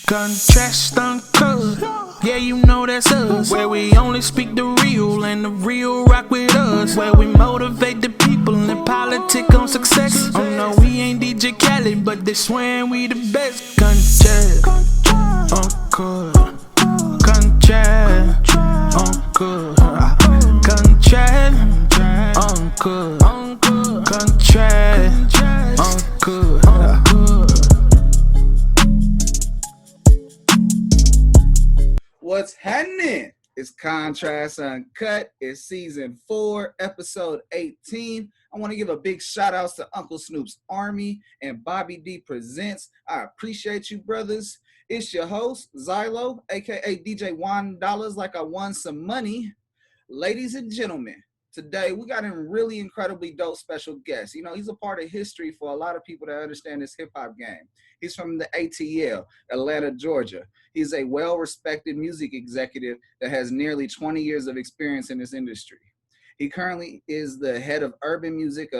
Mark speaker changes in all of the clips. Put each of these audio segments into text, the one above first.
Speaker 1: Contrast uncut, yeah, you know that's us. Where we only speak the real and the real rock with us. Where we motivate the people and politic on success. Oh no, we ain't DJ Khaled, but they swearing we the best. Contrast uncut, contrast uncut, contrast uncut, contrast uncut.
Speaker 2: What's happening? It's Contrast Uncut. It's season 4, episode 18. I want to give a big shout out to Uncle Snoop's Army and Bobby D Presents. I appreciate you, brothers. It's your host, Zylo, aka DJ $1 like I won some money. Ladies and gentlemen, today we got a really incredibly dope special guest. You know, he's a part of history for a lot of people that understand this hip-hop game. He's from the ATL, Atlanta, Georgia. He's a well-respected music executive that has nearly 20 years of experience in this industry. He currently is the head of urban music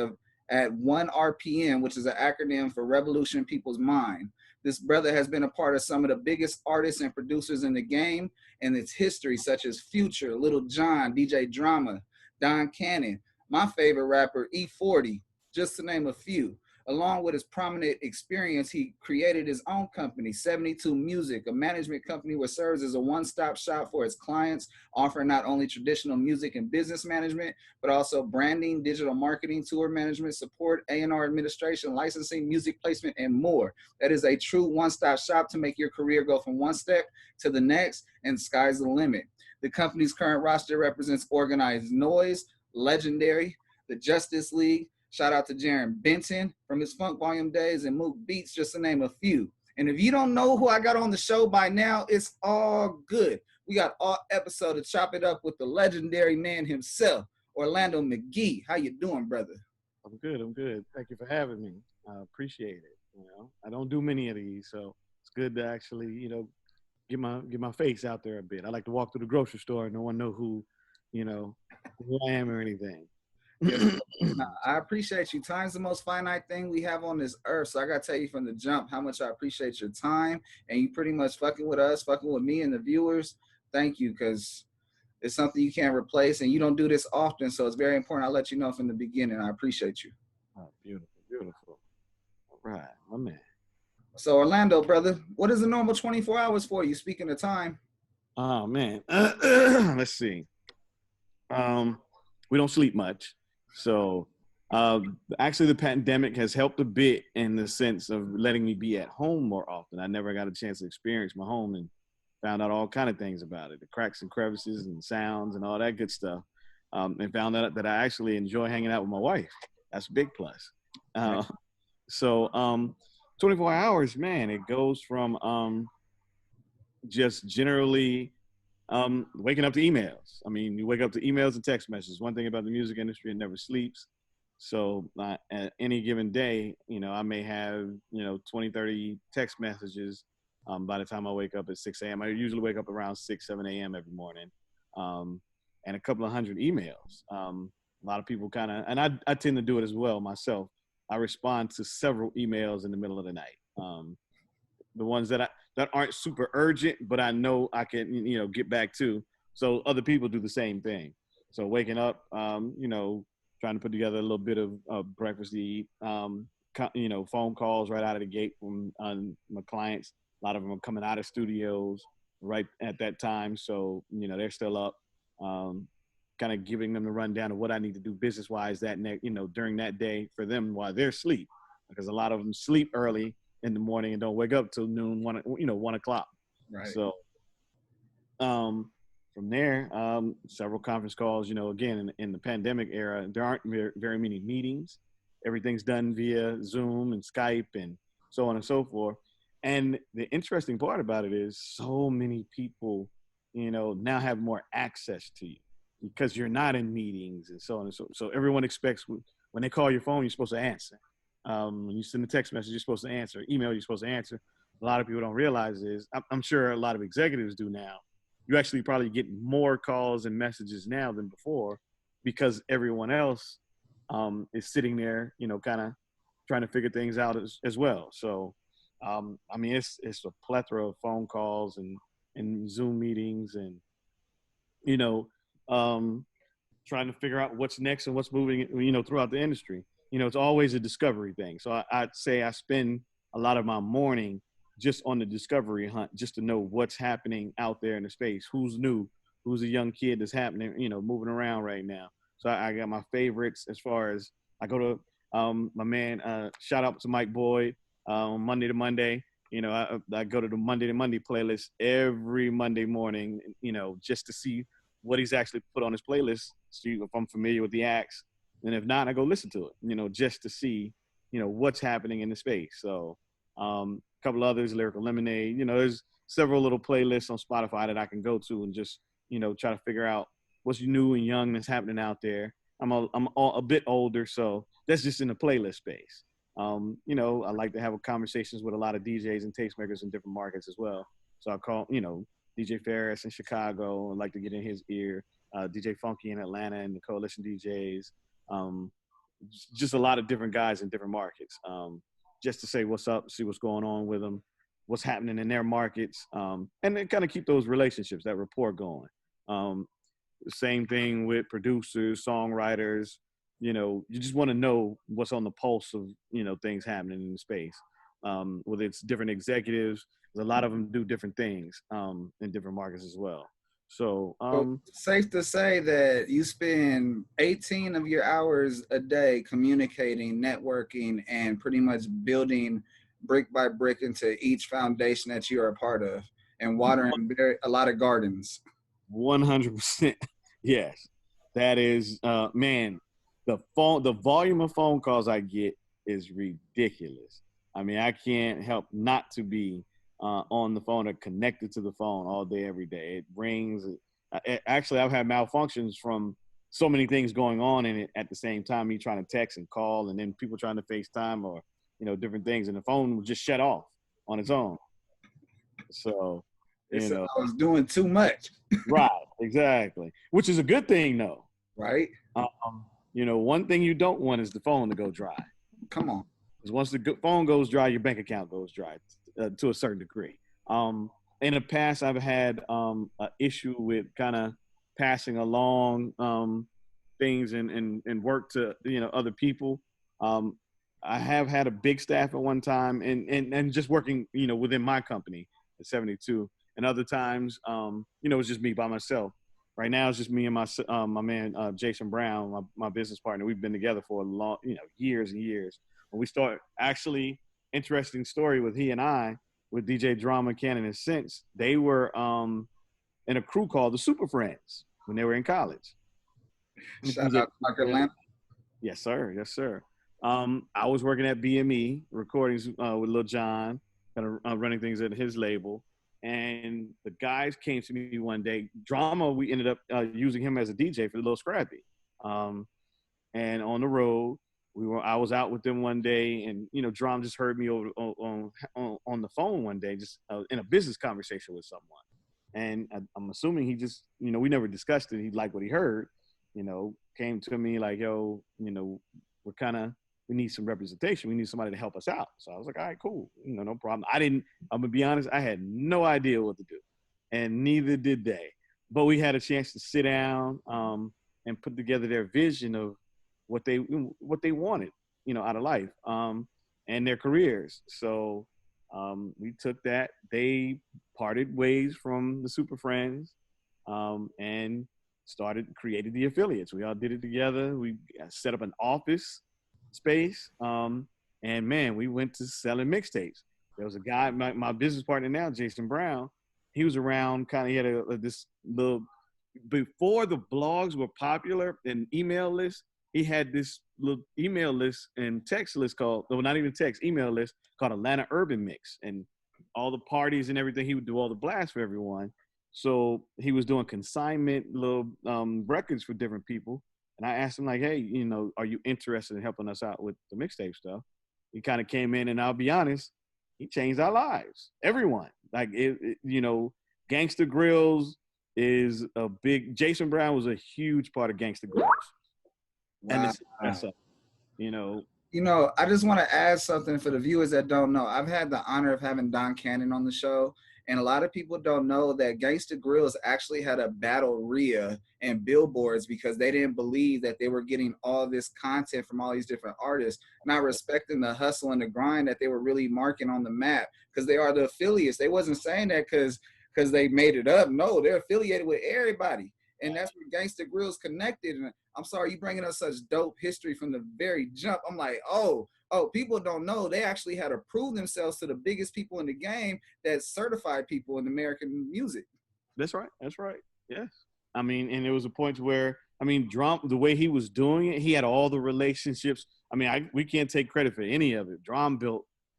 Speaker 2: at 1RPM, which is an acronym for Revolution People's Mind. This brother has been a part of some of the biggest artists and producers in the game and its history, such as Future, Lil Jon, DJ Drama, Don Cannon, my favorite rapper, E40, just to name a few. Along with his prominent experience, he created his own company, 72 Music, a management company which serves as a one-stop shop for its clients, offering not only traditional music and business management, but also branding, digital marketing, tour management, support, A&R administration, licensing, music placement, and more. That is a true one-stop shop to make your career go from one step to the next, and sky's the limit. The company's current roster represents Organized Noize, Legendary, the Justice League. Shout out to Jaron Benton from his Funk Volume days and Mook Beats, just to name a few. And if you don't know who I got on the show by now, it's all good. We got all episode to chop it up with the legendary man himself, Orlando McGHEE. How you doing, brother?
Speaker 3: I'm good. Thank you for having me. I appreciate it. You know, I don't do many of these, so it's good to actually, you know, get my face out there a bit. I like to walk through the grocery store and no one know who I am or anything.
Speaker 2: Yes, I appreciate you. Time's the most finite thing we have on this earth. So I got to tell you from the jump how much I appreciate your time. And you pretty much fucking with us, fucking with me and the viewers. Thank you, because it's something you can't replace. And you don't do this often. So it's very important. I'll let you know from the beginning. I appreciate you.
Speaker 3: Oh, beautiful. All right, my man.
Speaker 2: So Orlando, brother, what is a normal 24 hours for you? Speaking of time.
Speaker 3: Oh, man. Let's see. We don't sleep much. So actually the pandemic has helped a bit in the sense of letting me be at home more often. I never got a chance to experience my home and found out all kind of things about it, the cracks and crevices and sounds and all that good stuff. And found out that I actually enjoy hanging out with my wife. That's a big plus. So 24 hours, man, it goes from just generally waking up to emails. I mean, you wake up to emails and text messages. One thing about the music industry, it never sleeps. So at any given day, you know, I may have, 20, 30 text messages by the time I wake up at 6 a.m. I usually wake up around 6, 7 a.m. every morning. And a couple of hundred emails. A lot of people kind of, and I tend to do it as well myself. I respond to several emails in the middle of the night. The ones that aren't super urgent, but I know I can, get back to. So other people do the same thing. So waking up, trying to put together a little bit of breakfast to eat, phone calls right out of the gate from my clients. A lot of them are coming out of studios right at that time. So, they're still up, kind of giving them the rundown of what I need to do business-wise during that day for them while they're asleep. Because a lot of them sleep early in the morning and don't wake up till noon, 1 o'clock.
Speaker 2: Right.
Speaker 3: So from there, several conference calls, again, in the pandemic era, there aren't very many meetings. Everything's done via Zoom and Skype and so on and so forth. And the interesting part about it is so many people, now have more access to you because you're not in meetings and so on and so everyone expects when they call your phone, you're supposed to answer. When you send a text message, you're supposed to answer. Email, you're supposed to answer. A lot of people don't realize is, I'm sure a lot of executives do now, you actually probably get more calls and messages now than before because everyone else is sitting there, kind of trying to figure things out as well. So I mean, it's a plethora of phone calls and Zoom meetings and, you know, trying to figure out what's next and what's moving, you know, throughout the industry. You know, it's always a discovery thing. So I'd say I spend a lot of my morning just on the discovery hunt, just to know what's happening out there in the space, who's new, who's a young kid that's happening, you know, moving around right now. So I got my favorites as far as I go to my man, shout out to Mike Boyd, Monday to Monday. You know, I go to the Monday to Monday playlist every Monday morning, you know, just to see what he's actually put on his playlist, see if I'm familiar with the acts. And if not, I go listen to it, you know, just to see, you know, what's happening in the space. So a couple others, Lyrical Lemonade, you know, there's several little playlists on Spotify that I can go to and just, you know, try to figure out what's new and young that's happening out there. I'm a bit older, so that's just in the playlist space. You know, I like to have conversations with a lot of DJs and tastemakers in different markets as well. So I call, you know, DJ Ferris in Chicago, and like to get in his ear. DJ Funky in Atlanta and the Coalition DJs. Just a lot of different guys in different markets. Just to say what's up, see what's going on with them, what's happening in their markets, and then kind of keep those relationships, that rapport going. Same thing with producers, songwriters. You know, you just want to know what's on the pulse of, you know, things happening in the space. Whether it's different executives, a lot of them do different things in different markets as well. So,
Speaker 2: safe to say that you spend 18 of your hours a day communicating, networking, and pretty much building brick by brick into each foundation that you are a part of, and watering a lot of gardens.
Speaker 3: 100%. Yes, that is, man, the volume of phone calls I get is ridiculous. I mean, I can't help not to be on the phone or connected to the phone all day, every day. It rings. Actually, I've had malfunctions from so many things going on in it at the same time, me trying to text and call, and then people trying to FaceTime or, you know, different things, and the phone would just shut off on its own. So, you know,
Speaker 2: I was doing too much.
Speaker 3: Right, exactly. Which is a good thing, though.
Speaker 2: Right.
Speaker 3: You know, one thing you don't want is the phone to go dry.
Speaker 2: Come on.
Speaker 3: Because once the phone goes dry, your bank account goes dry to a certain degree. In the past, I've had an issue with kind of passing along things and work to, you know, other people. I have had a big staff at one time and just working, you know, within my company at 72. And other times, you know, it's just me by myself. Right now, it's just me and my man, Jason Brown, my business partner. We've been together for a long, you know, years and years. When we start, actually, interesting story with he and I, with DJ Drama, Cannon, and Sense, they were in a crew called the Super Friends when they were in college.
Speaker 2: Shout out to Atlanta.
Speaker 3: Yes, sir. Yes, sir. I was working at BME recordings with Lil Jon, kind of running things at his label. And the guys came to me one day. Drama, we ended up using him as a DJ for Lil Scrappy. And on the road, I was out with them one day, and you know, Drama just heard me over on the phone one day, just in a business conversation with someone. And I'm assuming he just, you know, we never discussed it. He liked what he heard, you know, came to me like, yo, you know, we need some representation. We need somebody to help us out. So I was like, all right, cool. You know, no problem. I'm going to be honest, I had no idea what to do, and neither did they. But we had a chance to sit down and put together their vision of what they wanted, you know, out of life and their careers. So we took that. They parted ways from the Super Friends and created the affiliates. We all did it together. We set up an office space, and man, we went to selling mixtapes. There was a guy, my business partner now, Jason Brown. He was around, kind of, he had this little, before the blogs were popular and email lists, he had this little email list and text list called, well, not even text, email list called Atlanta Urban Mix. And all the parties and everything, he would do all the blasts for everyone. So he was doing consignment little records for different people. And I asked him, like, hey, you know, are you interested in helping us out with the mixtape stuff? He kind of came in, and I'll be honest, he changed our lives. Everyone. Like, you know, Gangsta Grills is a big, Jason Brown was a huge part of Gangsta Grills. Wow. And you know,
Speaker 2: You know, I just want to add something for the viewers that don't know. I've had the honor of having Don Cannon on the show, and a lot of people don't know that Gangsta Grills actually had a battle RIA and billboards because they didn't believe that they were getting all this content from all these different artists, not respecting the hustle and the grind that they were really marking on the map because they are the affiliates. They wasn't saying that because they made it up. No, they're affiliated with everybody. And that's where Gangsta Grills connected. And I'm sorry, you bringing us such dope history from the very jump. I'm like, oh, people don't know they actually had to prove themselves to the biggest people in the game that certified people in American music.
Speaker 3: That's right. That's right. Yes. I mean, and there was a point where, I mean, Drum, the way he was doing it, he had all the relationships. I mean, we can't take credit for any of it. Drum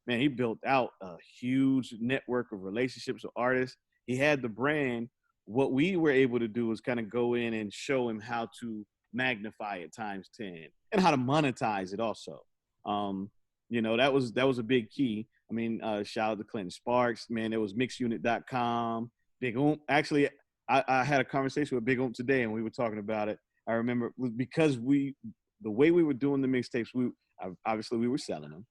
Speaker 3: he built out a huge network of relationships with artists. He had the brand. What we were able to do was kind of go in and show him how to magnify it times 10 and how to monetize it also. You know, that was a big key. I mean, shout out to Clinton Sparks, man. It was mixunit.com. Big Oomp. Actually, I had a conversation with Big Oomp today and we were talking about it. I remember because the way we were doing the mixtapes, obviously we were selling them.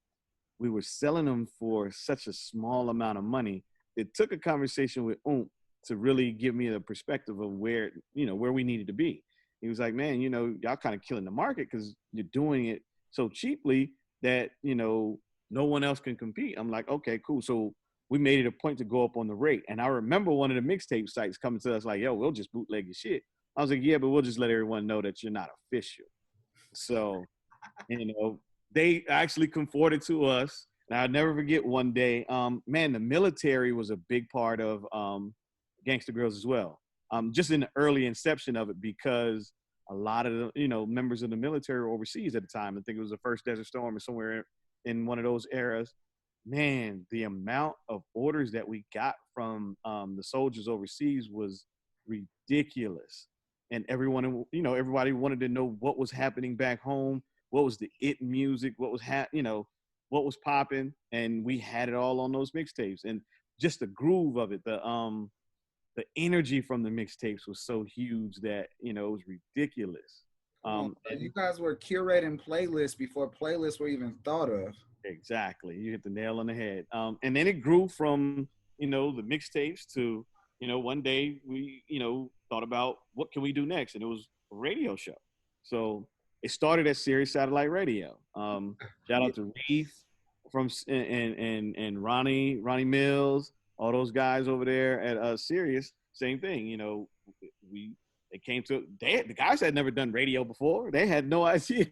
Speaker 3: We were selling them for such a small amount of money. It took a conversation with Oomp to really give me the perspective of where we needed to be. He was like, man, you know, y'all kind of killing the market because you're doing it so cheaply that, you know, no one else can compete. I'm like, okay, cool. So we made it a point to go up on the rate. And I remember one of the mixtape sites coming to us like, yo, we'll just bootleg your shit. I was like, yeah, but we'll just let everyone know that you're not official. So, you know, they actually comforted to us. And I'll never forget one day, man, the military was a big part of Gangsta Grills as well. Just in the early inception of it, because a lot of the, you know, members of the military were overseas at the time. I think it was the first Desert Storm or somewhere in one of those eras. Man, the amount of orders that we got from the soldiers overseas was ridiculous. And everyone, you know, everybody wanted to know what was happening back home, what was the it music, what was what was popping, and we had it all on those mixtapes. And just the groove of it, the energy from the mixtapes was so huge that, you know, it was ridiculous.
Speaker 2: And you guys were curating playlists before playlists were even thought of.
Speaker 3: Exactly. You hit the nail on the head. And then it grew from, you know, the mixtapes to, you know, one day we, you know, thought about what can we do next? And it was a radio show. So it started at Sirius Satellite Radio. Shout out to Reef and Ronnie Mills, all those guys over there at Sirius. Same thing, you know, the guys had never done radio before. They had no idea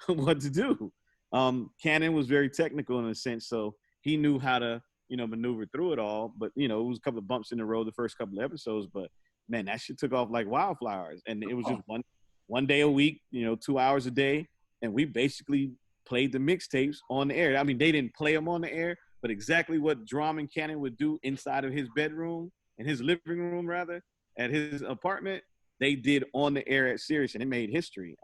Speaker 3: what to do. Cannon was very technical in a sense, so he knew how to, you know, maneuver through it all. But, you know, it was a couple of bumps in the road the first couple of episodes, but man, that shit took off like wildflowers. And it was just one day a week, you know, 2 hours a day. And we basically played the mixtapes on the air. I mean, they didn't play them on the air, but exactly what Drum and Cannon would do inside of his bedroom, in his living room rather, at his apartment, they did on the air at Sirius, and it made history.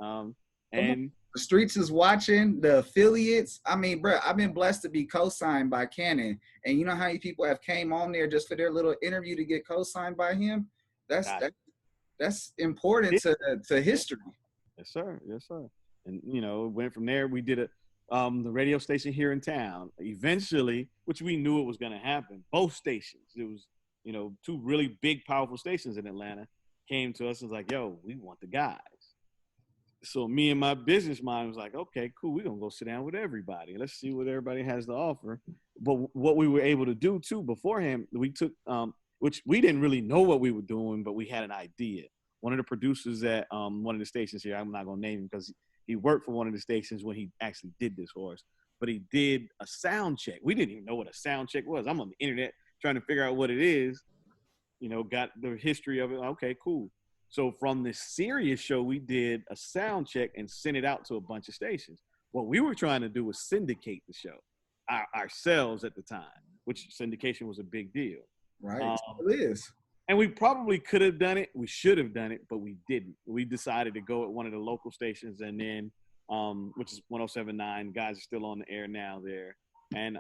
Speaker 3: And
Speaker 2: the streets is watching, the affiliates. I mean, bro, I've been blessed to be co-signed by Cannon. And you know how many people have came on there just for their little interview to get co-signed by him? That's important to history.
Speaker 3: Yes, sir. Yes, sir. And, you know, went from there. We did the radio station here in town. Eventually, which we knew it was going to happen, both stations, it was, you know, two really big, powerful stations in Atlanta, came to us and was like, yo, we want the guys. So me and my business mind was like, okay, cool. We're going to go sit down with everybody. Let's see what everybody has to offer. But what we were able to do too beforehand, we took, which we didn't really know what we were doing, but we had an idea. One of the producers at one of the stations here, I'm not going to name him because he worked for one of the stations when he actually did this for us, but he did a sound check. We didn't even know what a sound check was. I'm on the internet trying to figure out what it is, you know, got the history of it. Okay, cool. So from the Sirius show, we did a sound check and sent it out to a bunch of stations. What we were trying to do was syndicate the show ourselves at the time, which syndication was a big deal.
Speaker 2: Right, it is.
Speaker 3: And we probably could have done it. We should have done it, but we didn't. We decided to go at one of the local stations, and then, which is 107.9. Guys are still on the air now there, and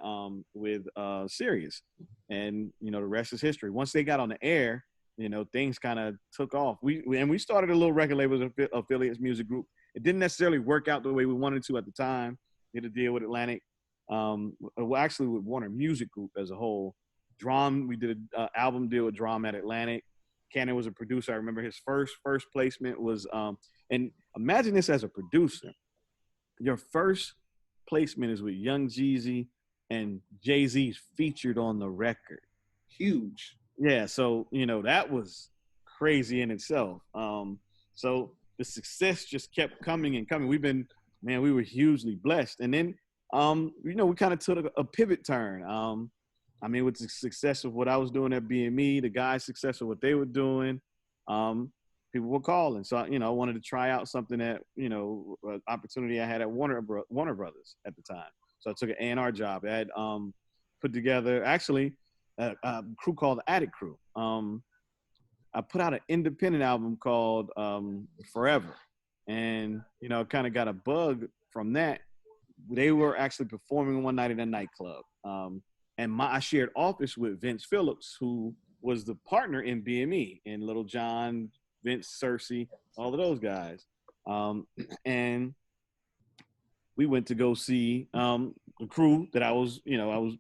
Speaker 3: with Sirius. And, you know, the rest is history. Once they got on the air, you know, things kind of took off. We started a little record label affiliates music group. It didn't necessarily work out the way we wanted to at the time. did a deal with Atlantic. Well, actually with Warner Music Group as a whole. Drum, we did an album deal with Drum at Atlantic. Cannon was a producer. I remember his first placement was, and imagine this as a producer. Your first placement is with Young Jeezy, and Jay-Z's featured on the record.
Speaker 2: Huge.
Speaker 3: Yeah, so, that was crazy in itself. So the success just kept coming and coming. We were hugely blessed. And then, we kind of took a pivot turn. With the success of what I was doing at BME, the guys' success of what they were doing, people were calling. So, I wanted to try out something that, an opportunity I had at Warner Brothers at the time. So I took an A&R job. I had put together, actually, a crew called the Attic Crew. I put out an independent album called Forever. And, kind of got a bug from that. They were actually performing one night in a nightclub. And I shared office with Vince Phillips, who was the partner in BME, and Lil Jon, Vince, Cersei, all of those guys. And we went to go see the crew that I was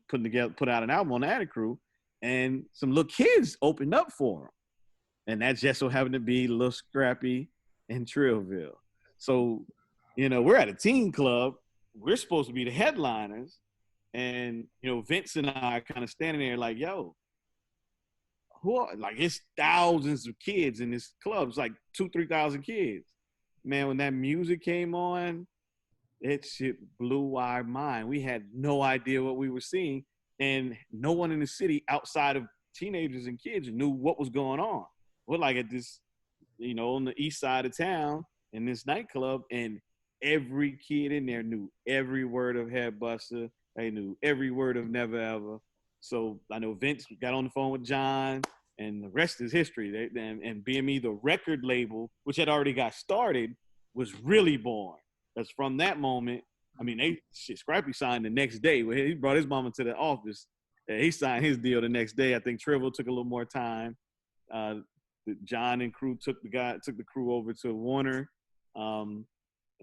Speaker 3: put out an album on the Attic Crew, and some little kids opened up for them. And that just so happened to be Lil Scrappy and Trillville. So, we're at a teen club. We're supposed to be the headliners. And, Vince and I are kind of standing there like, yo, it's thousands of kids in this club. It's like 2,000-3,000 kids. Man, when that music came on, it shit blew our mind. We had no idea what we were seeing. And no one in the city outside of teenagers and kids knew what was going on. We're like at this, on the east side of town in this nightclub, and every kid in there knew every word of Headbuster. They knew every word of Never Ever. So I know Vince got on the phone with John, and the rest is history. And BME, the record label, which had already got started, was really born. That's from that moment. Scrappy signed the next day. He brought his mama to the office. He signed his deal the next day. I think Trillville took a little more time. John and crew took the crew over to Warner. And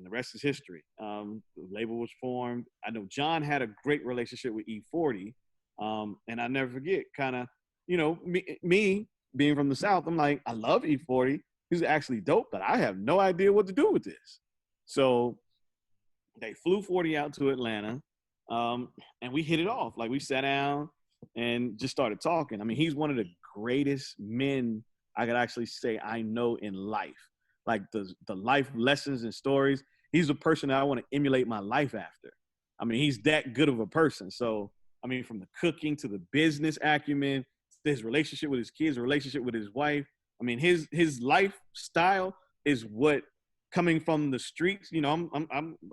Speaker 3: the rest is history. The label was formed. I know John had a great relationship with E40. And I never forget, kind of, me being from the South, I'm like, I love E40. He's actually dope, but I have no idea what to do with this. So they flew 40 out to Atlanta, and we hit it off. Like, we sat down and just started talking. He's one of the greatest men I could actually say I know in life. Like the life lessons and stories. He's a person that I want to emulate my life after. He's that good of a person. So, from the cooking to the business acumen, his relationship with his kids, relationship with his wife. His lifestyle is what, coming from the streets. I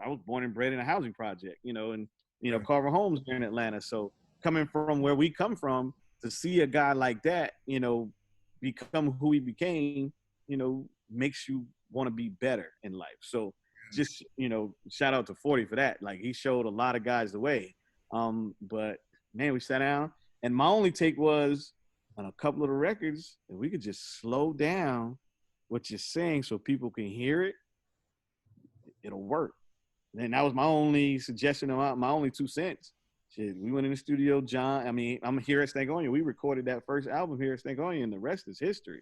Speaker 3: was born and bred in a housing project. Carver Homes here in Atlanta. So coming from where we come from, to see a guy like that, become who he became, makes you want to be better in life. So just, shout out to 40 for that. Like, he showed a lot of guys the way. But man, we sat down, and my only take was, on a couple of the records, if we could just slow down what you're saying so people can hear it, it'll work. And that was my only suggestion, my only 2 cents. Shit, we went in the studio, John. I'm here at Stankonia. We recorded that first album here at Stankonia, and the rest is history.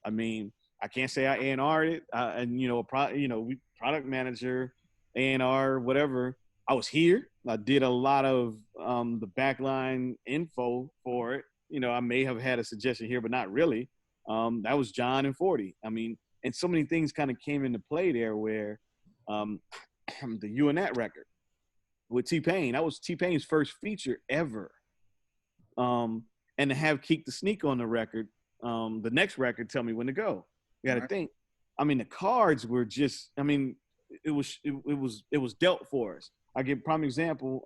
Speaker 3: I can't say I A&R'd it, we product manager, A&R, whatever. I was here. I did a lot of the backline info for it. I may have had a suggestion here, but not really. That was John and 40. And so many things kind of came into play there where the You and That record with T-Pain, that was T-Pain's first feature ever. And to have Keek the Sneak on the record, the next record, Tell Me When to Go. You got to think. The cards were just, it was dealt for us. I give a prime example.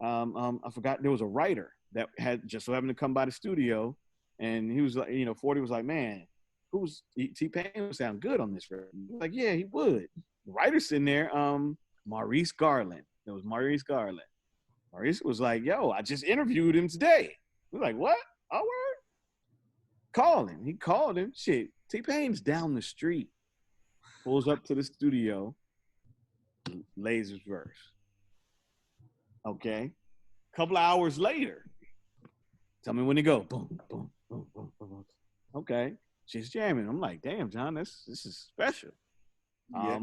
Speaker 3: I forgot, there was a writer that had just so happened to come by the studio, and he was like, 40 was like, man, T-Pain would sound good on this record. Like, yeah, he would. The writer's sitting there, Maurice Garland. It was Maurice Garland. Maurice was like, yo, I just interviewed him today. We're like, what? Oh, word? Call him. He called him. Shit, T-Pain's down the street. Pulls up to the studio, lays his verse. Okay. Couple of hours later, tell me when to go. Boom, boom, boom, boom, boom, boom. Okay. She's jamming. I'm like, damn, John, this is special.
Speaker 2: Yeah.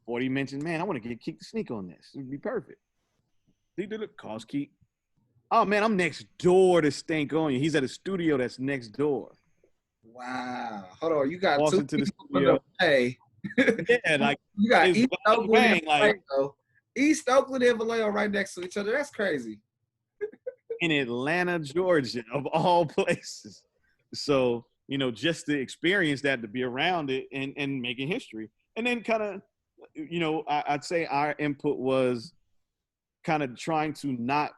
Speaker 3: 40 mentioned, man, I want to get Keek the Sneak on this. It would be perfect. Calls Keek. Oh man, I'm next door to Stank on you. He's at a studio that's next door.
Speaker 2: Wow. Hold on. You got
Speaker 3: Walks
Speaker 2: two
Speaker 3: into the
Speaker 2: people
Speaker 3: studio.
Speaker 2: Hey.
Speaker 3: Yeah, like
Speaker 2: you got
Speaker 3: it's
Speaker 2: East Oakland
Speaker 3: bang,
Speaker 2: and
Speaker 3: like
Speaker 2: Vallejo. East Oakland and Vallejo right next to each other. That's crazy.
Speaker 3: in Atlanta, Georgia, of all places. So, you know, just to experience that, to be around it and making history. And then kind of, you know, I'd say our input was kind of trying to not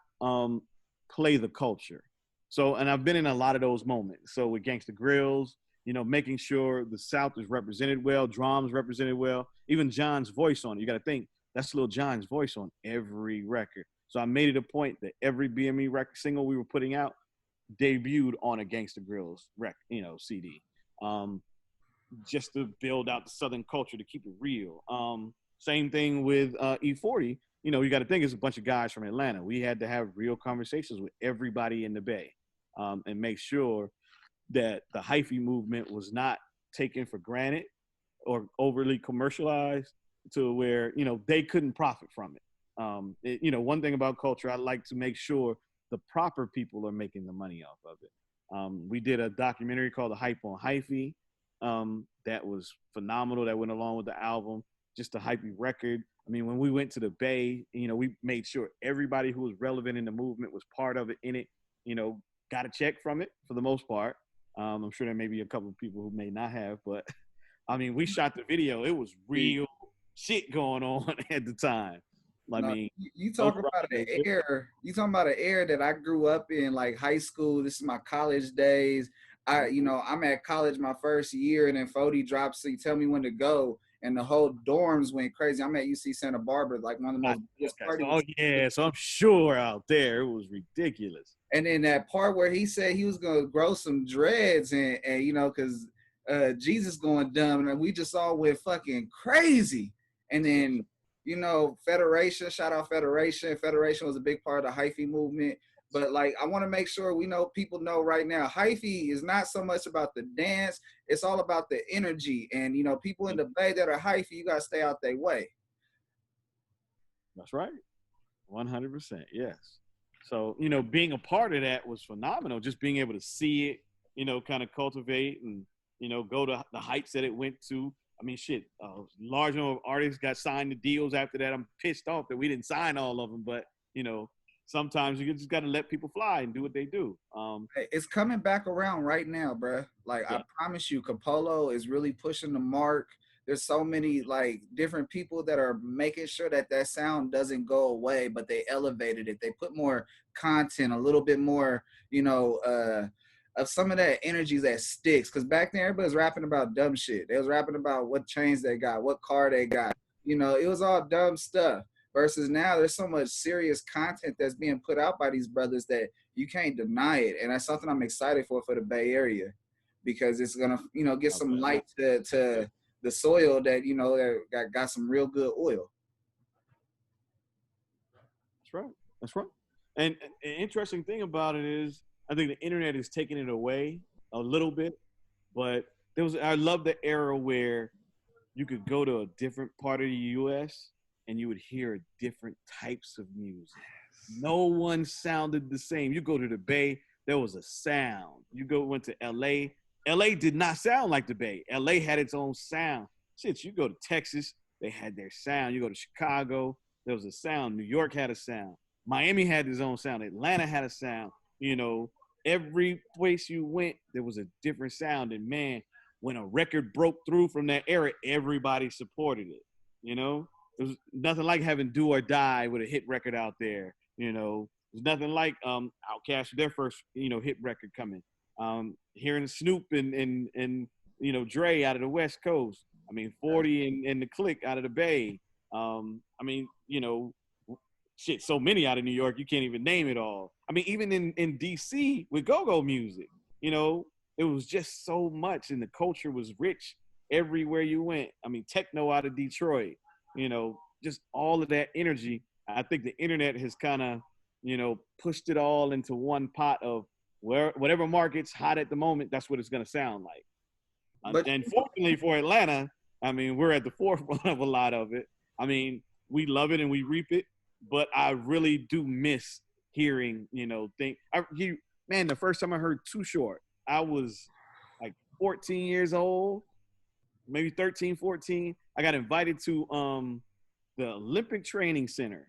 Speaker 3: play the culture. So, and I've been in a lot of those moments. So with Gangsta Grills, you know, making sure the South is represented well, drums represented well, even John's voice on it. You got to think, that's Lil Jon's voice on every record. So I made it a point that every BME record single we were putting out debuted on a Gangsta Grills CD. Just to build out the Southern culture, to keep it real. Same thing with E40. You know, you got to think it's a bunch of guys from Atlanta. We had to have real conversations with everybody in the Bay and make sure that the hyphy movement was not taken for granted or overly commercialized to where, you know, they couldn't profit from it. You know, one thing about culture, I like to make sure the proper people are making the money off of it. We did a documentary called The Hype on Hyphy. That was phenomenal. That went along with the album, just a hypey record. I mean, when we went to the Bay, you know, we made sure everybody who was relevant in the movement was part of it, in it, you know, got a check from it for the most part. I'm sure there may be a couple of people who may not have, but I mean, we shot the video. It was real shit going on at the time. I mean,
Speaker 2: you talk about an era. You talking about an era that I grew up in, like high school. This is my college days. I'm at college my first year, and then Fody drops. So you tell me when to go, and the whole dorms went crazy. I'm at UC Santa Barbara, like one of the most biggest parties.
Speaker 3: Oh yeah, so I'm sure out there it was ridiculous.
Speaker 2: And then that part where he said he was gonna grow some dreads, and you know, cause Jesus going dumb, and we just all went fucking crazy. And then, you know, Federation, shout out Federation. Federation was a big part of the hyphy movement. But like, I want to make sure people know right now, hyphy is not so much about the dance. It's all about the energy. And, you know, people in the Bay that are hyphy, you got to stay out their way.
Speaker 3: That's right. 100%. Yes. So, you know, being a part of that was phenomenal. Just being able to see it, you know, kind of cultivate and, you know, go to the heights that it went to. I mean, shit, large number of artists got signed to deals after that. I'm pissed off that we didn't sign all of them, but, you know, sometimes you just got to let people fly and do what they do.
Speaker 2: It's coming back around right now, bruh. Like, yeah. I promise you, Capolo is really pushing the mark. There's so many, like, different people that are making sure that that sound doesn't go away, but they elevated it. They put more content, a little bit more, you know, of some of that energy that sticks. Because back then, everybody was rapping about dumb shit. They was rapping about what chains they got, what car they got. You know, it was all dumb stuff. Versus now, there's so much serious content that's being put out by these brothers that you can't deny it. And that's something I'm excited for the Bay Area, because it's going to, you know, get some light to the soil that, you know, that got some real good oil.
Speaker 3: That's right. That's right. And an interesting thing about it is, I think the internet is taking it away a little bit, but I love the era where you could go to a different part of the U.S. and you would hear different types of music. No one sounded the same. You go to the Bay, there was a sound. Went to L.A. L.A. did not sound like the Bay. L.A. had its own sound. Shit, you go to Texas, they had their sound. You go to Chicago, there was a sound. New York had a sound. Miami had its own sound. Atlanta had a sound. You know, every place you went, there was a different sound. And man, when a record broke through from that era, everybody supported it. You know, there was nothing like having Do or Die with a hit record out there. You know, there's nothing like Outkast, their first, you know, hit record coming. Hearing Snoop and you know, Dre out of the West Coast. I mean, 40 and the Click out of the Bay. I mean, you know, shit, so many out of New York, you can't even name it all. I mean, even in DC with go-go music, you know, it was just so much, and the culture was rich everywhere you went. I mean, techno out of Detroit, you know, just all of that energy. I think the internet has kind of, pushed it all into one pot of whatever market's hot at the moment, that's what it's going to sound like.
Speaker 2: But
Speaker 3: And fortunately for Atlanta, I mean, we're at the forefront of a lot of it. I mean, we love it and we reap it, but I really do miss hearing, man, the first time I heard Too Short, I was like 14 years old, maybe 13, 14. I got invited to the Olympic Training Center.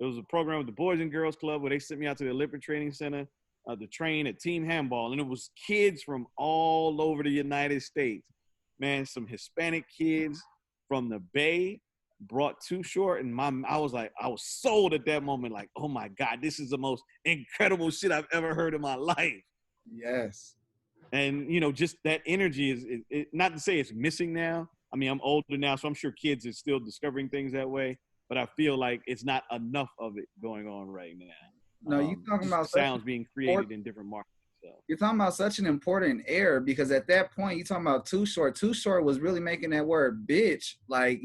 Speaker 3: It was a program with the Boys and Girls Club where they sent me out to the Olympic Training Center to train at team handball. And it was kids from all over the United States. Man, some Hispanic kids from the Bay brought Too Short. And I was sold at that moment. Like, oh my God, this is the most incredible shit I've ever heard in my life.
Speaker 2: Yes.
Speaker 3: And, just that energy is not to say it's missing now. I mean, I'm older now, so I'm sure kids are still discovering things that way. But I feel like it's not enough of it going on right now.
Speaker 2: No, you're talking about
Speaker 3: sounds being created in different markets. So.
Speaker 2: You're talking about such an important era because at that point, you're talking about Too Short. Too Short was really making that word bitch, like,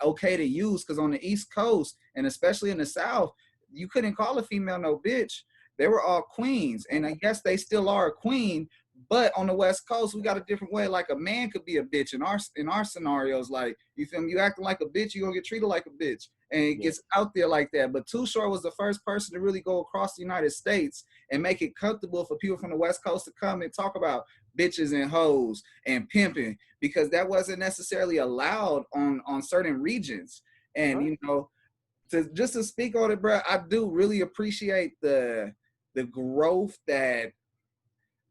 Speaker 2: okay to use. Because on the East Coast, and especially in the South, you couldn't call a female no bitch. They were all queens. And I guess they still are a queen. But on the West Coast, we got a different way. Like a man could be a bitch in our scenarios. Like, you feel me? You acting like a bitch, you're going to get treated like a bitch. And it gets out there like that. But Too Short was the first person to really go across the United States and make it comfortable for people from the West Coast to come and talk about bitches and hoes and pimping, because that wasn't necessarily allowed on certain regions. And, to speak on it, bro, I do really appreciate the growth that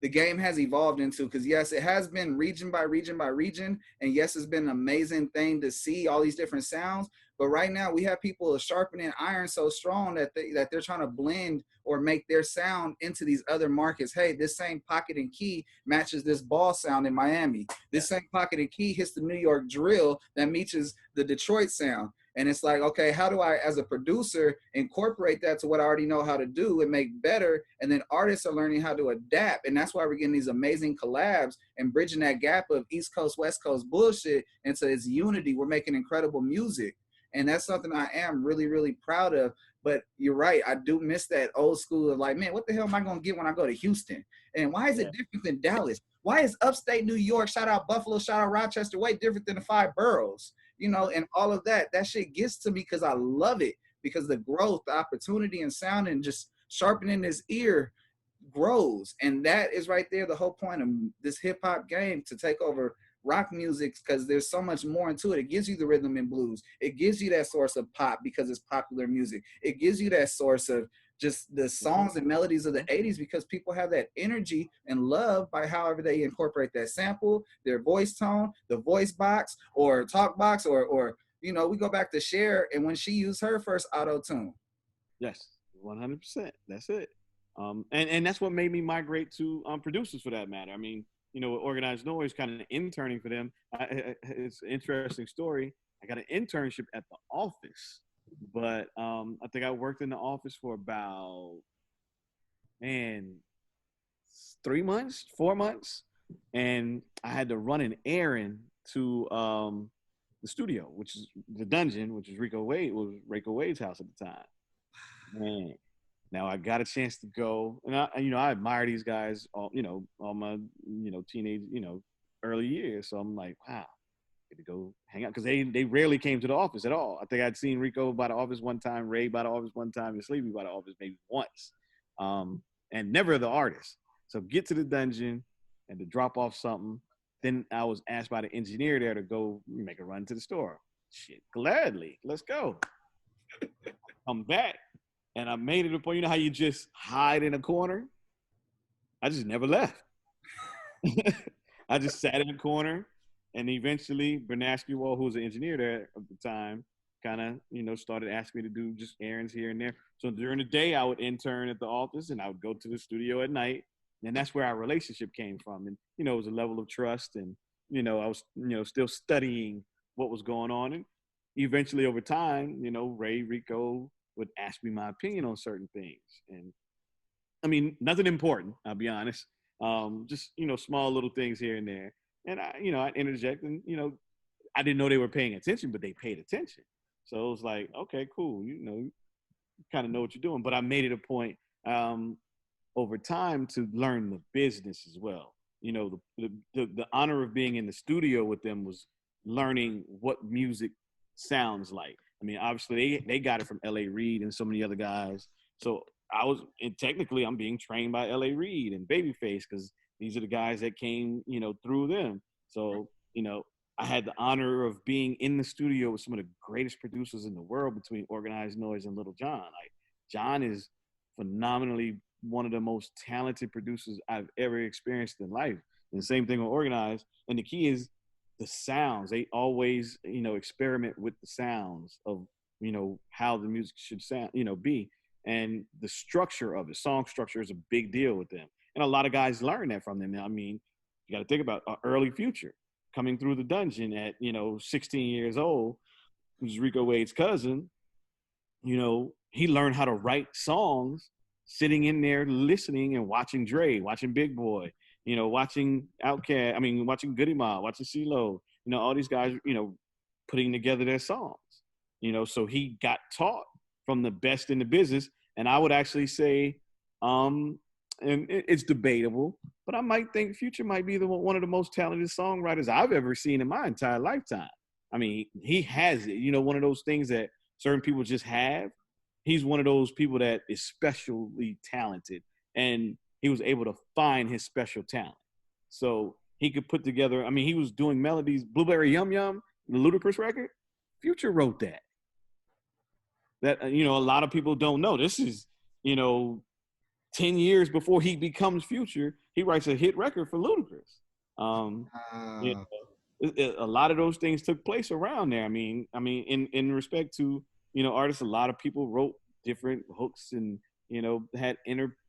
Speaker 2: the game has evolved into, because yes, it has been region by region by region, and yes, it's been an amazing thing to see all these different sounds. But right now, we have people sharpening iron so strong that they're trying to blend or make their sound into these other markets. Hey, this same pocket and key matches this ball sound in Miami. This same pocket and key hits the New York drill that matches the Detroit sound. And it's like, okay, how do I, as a producer, incorporate that to what I already know how to do and make better? And then artists are learning how to adapt. And that's why we're getting these amazing collabs and bridging that gap of East Coast, West Coast bullshit into its unity. We're making incredible music. And that's something I am really, really proud of. But you're right, I do miss that old school of like, man, what the hell am I going to get when I go to Houston? And why is it different than Dallas? Why is upstate New York, shout out Buffalo, shout out Rochester, way different than the 5 boroughs? And all of that shit gets to me because I love it, because the growth, the opportunity and sound and just sharpening this ear grows. And that is right there the whole point of this hip hop game, to take over rock music, because there's so much more into it. It gives you the rhythm and blues. It gives you that source of pop because it's popular music. It gives you that source of just the songs and melodies of the 80s because people have that energy and love by however they incorporate that sample, their voice tone, the voice box or talk box, or we go back to Cher and when she used her first auto-tune.
Speaker 3: Yes, 100%. That's it. And that's what made me migrate to producers, for that matter. I mean, with Organized Noize, kind of interning for them. It's an interesting story. I got an internship at the office, but I think I worked in the office for about, 3 months, 4 months. And I had to run an errand to the studio, which is the dungeon, which is Rico Wade's house at the time. Man. Now I got a chance to go, and I admire these guys all my teenage early years. So I'm like, wow, get to go hang out, because they rarely came to the office at all. I think I'd seen Rico by the office one time, Ray by the office one time, and Sleepy by the office maybe once, and never the artist. So get to the dungeon and to drop off something. Then I was asked by the engineer there to go make a run to the store. Shit, gladly, let's go. Come back. And I made it a point, how you just hide in a corner? I just never left. I just sat in a corner, and eventually Bernasky Wall, who was the engineer there at the time, kind of, started asking me to do just errands here and there. So during the day, I would intern at the office, and I would go to the studio at night. And that's where our relationship came from. And, it was a level of trust, and, I was, still studying what was going on. And eventually over time, Ray, Rico would ask me my opinion on certain things. And I mean, nothing important, I'll be honest. Just, small little things here and there. And I'd interject, and, I didn't know they were paying attention, but they paid attention. So it was like, okay, cool. You kind of know what you're doing. But I made it a point over time to learn the business as well. The honor of being in the studio with them was learning what music sounds like. I mean, obviously they got it from L.A. Reid and so many other guys. So and technically I'm being trained by L.A. Reid and Babyface because these are the guys that came, through them. So, I had the honor of being in the studio with some of the greatest producers in the world between Organized Noize and Lil Jon. Like, Jon is phenomenally one of the most talented producers I've ever experienced in life. And the same thing with Organized. And the key is the sounds. They always, experiment with the sounds of, how the music should sound, be. And the structure of it, song structure is a big deal with them. And a lot of guys learn that from them. I mean, you got to think about early Future coming through the dungeon at, 16 years old, who's Rico Wade's cousin. He learned how to write songs sitting in there listening and watching Dre, watching Big Boy, watching Outkast, watching Goody Mob, watching CeeLo, all these guys, putting together their songs, so he got taught from the best in the business. And I would actually say, and it's debatable, but I might think Future might be one of the most talented songwriters I've ever seen in my entire lifetime. I mean, he has it, one of those things that certain people just have. He's one of those people that is specially talented, and he was able to find his special talent. So he could put together, he was doing melodies, Blueberry Yum Yum, the Ludacris record. Future wrote that. That, a lot of people don't know. This is, 10 years before he becomes Future, he writes a hit record for Ludacris. A lot of those things took place around there. In respect to, artists, a lot of people wrote different hooks and, had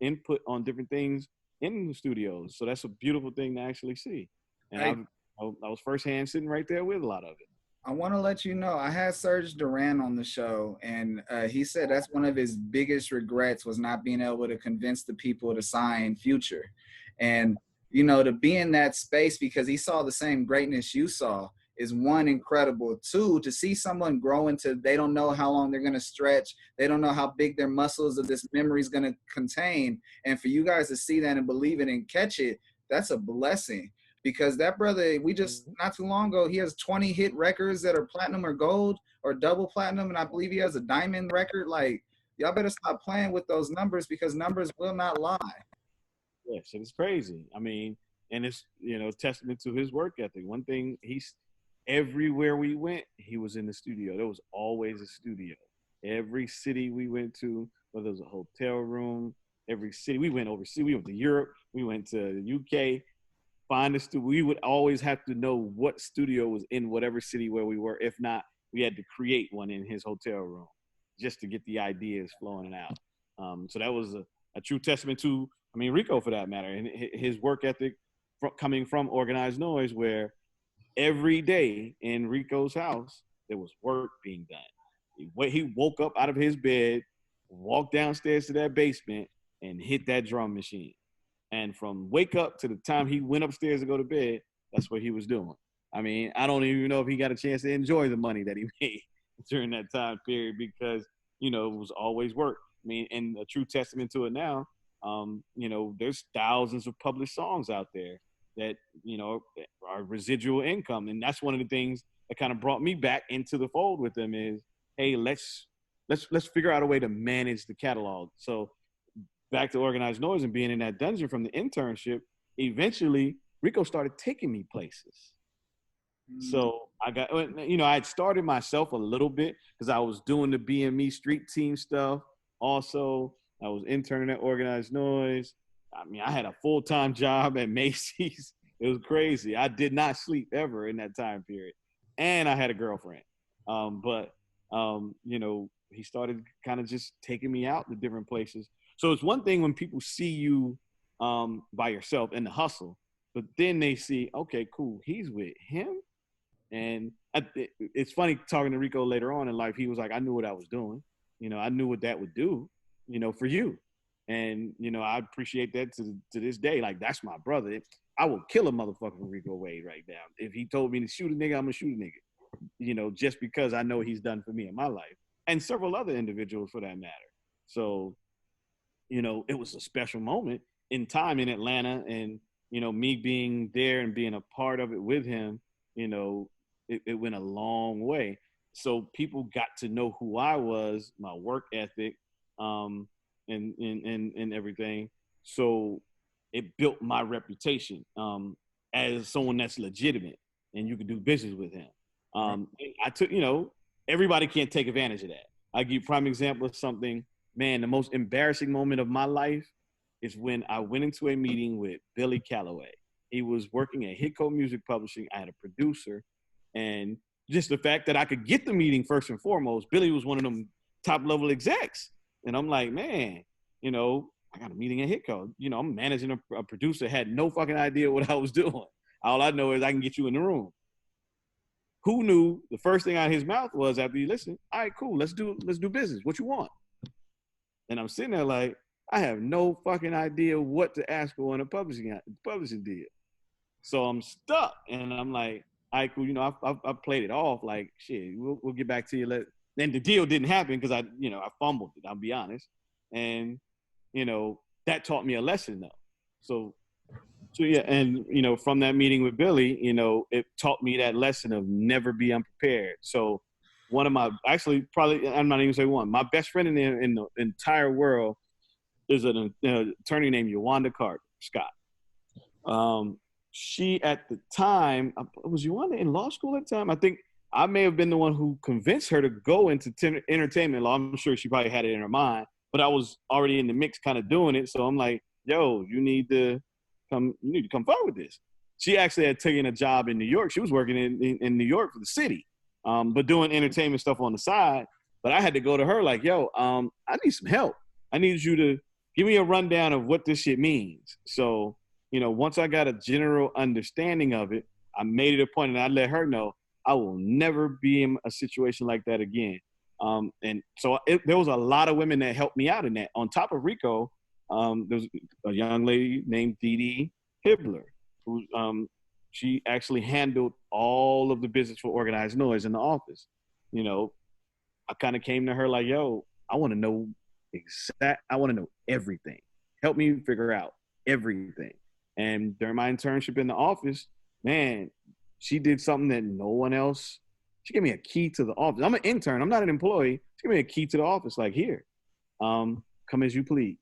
Speaker 3: input on different things in the studios. So that's a beautiful thing to actually see. And I was firsthand sitting right there with a lot of it.
Speaker 2: I want to let you know, I had Serge Duran on the show, and he said that's one of his biggest regrets was not being able to convince the people to sign Future. And, to be in that space because he saw the same greatness you saw is one, incredible. Two, to see someone grow into, they don't know how long they're going to stretch. They don't know how big their muscles of this memory is going to contain. And for you guys to see that and believe it and catch it, that's a blessing. Because that brother, we just, not too long ago, he has 20 hit records that are platinum or gold or double platinum. And I believe he has a diamond record. Like, y'all better stop playing with those numbers because numbers will not lie.
Speaker 3: Yes, it's crazy. And it's, testament to his work ethic. One thing, everywhere we went, he was in the studio. There was always a studio. Every city we went to, whether it was a hotel room, every city, we went overseas. We went to Europe. We went to the UK. Find a studio. We would always have to know what studio was in whatever city where we were. If not, we had to create one in his hotel room just to get the ideas flowing out. So that was a true testament to, Rico for that matter, and his work ethic coming from Organized Noize, where every day in Rico's house, there was work being done. He woke up out of his bed, walked downstairs to that basement, and hit that drum machine. And from wake up to the time he went upstairs to go to bed, that's what he was doing. I don't even know if he got a chance to enjoy the money that he made during that time period because, it was always work. And a true testament to it now, there's thousands of published songs out there that, are residual income. And that's one of the things that kind of brought me back into the fold with them is, hey, let's figure out a way to manage the catalog. So back to Organized Noize and being in that dungeon from the internship, eventually Rico started taking me places. So I got, I had started myself a little bit because I was doing the BME street team stuff. Also, I was interning at Organized Noize. I had a full-time job at Macy's. It was crazy. I did not sleep ever in that time period. And I had a girlfriend. He started kind of just taking me out to different places. So it's one thing when people see you by yourself in the hustle, but then they see, okay, cool, he's with him. And it's funny talking to Rico later on in life. He was like, I knew what I was doing. I knew what that would do, for you. And, I appreciate that to this day. Like, that's my brother. I will kill a motherfucker for Rico Wade right now. If he told me to shoot a nigga, I'm going to shoot a nigga. just because I know he's done for me in my life, and several other individuals for that matter. So, it was a special moment in time in Atlanta, and, me being there and being a part of it with him, it went a long way. So people got to know who I was, my work ethic, and everything. So it built my reputation as someone that's legitimate and you could do business with him. I took, everybody can't take advantage of that. I give you a prime example of something, man, the most embarrassing moment of my life is when I went into a meeting with Billy Calloway. He was working at Hitco Music Publishing. I had a producer, and just the fact that I could get the meeting first and foremost, Billy was one of them top level execs. And I'm like, man, I got a meeting at Hitco. I'm managing a producer, had no fucking idea what I was doing. All I know is I can get you in the room. Who knew the first thing out of his mouth was after you listen, all right, cool, let's do business. What you want? And I'm sitting there like, I have no fucking idea what to ask for in a publishing deal. So I'm stuck, and I'm like, all right, cool. I played it off like, shit, we'll get back to you. Then the deal didn't happen because I fumbled it. I'll be honest, and that taught me a lesson though. So yeah, and from that meeting with Billy, it taught me that lesson of never be unprepared. So one of my, actually, probably, I'm not even saying one, my best friend in the entire world is an attorney named Yolanda Carter Scott. She, at the time, was Yolanda in law school at the time? I think I may have been the one who convinced her to go into entertainment law. I'm sure she probably had it in her mind, but I was already in the mix kind of doing it. So I'm like, yo, you need to come forward with this. She actually had taken a job in New York. She was working in New York for the city, but doing entertainment stuff on the side. But I had to go to her like, yo, I need some help. I need you to give me a rundown of what this shit means. So, once I got a general understanding of it, I made it a point, and I let her know I will never be in a situation like that again. And so there was a lot of women that helped me out in that. On top of Rico, there was a young lady named Dee Dee Hibbler, who she actually handled all of the business for Organized Noize in the office. I kind of came to her like, yo, I want to know everything. Help me figure out everything. And during my internship in the office, man, she did something that no one else. She gave me a key to the office. I'm an intern. I'm not an employee. She gave me a key to the office. Like, here, come as you please.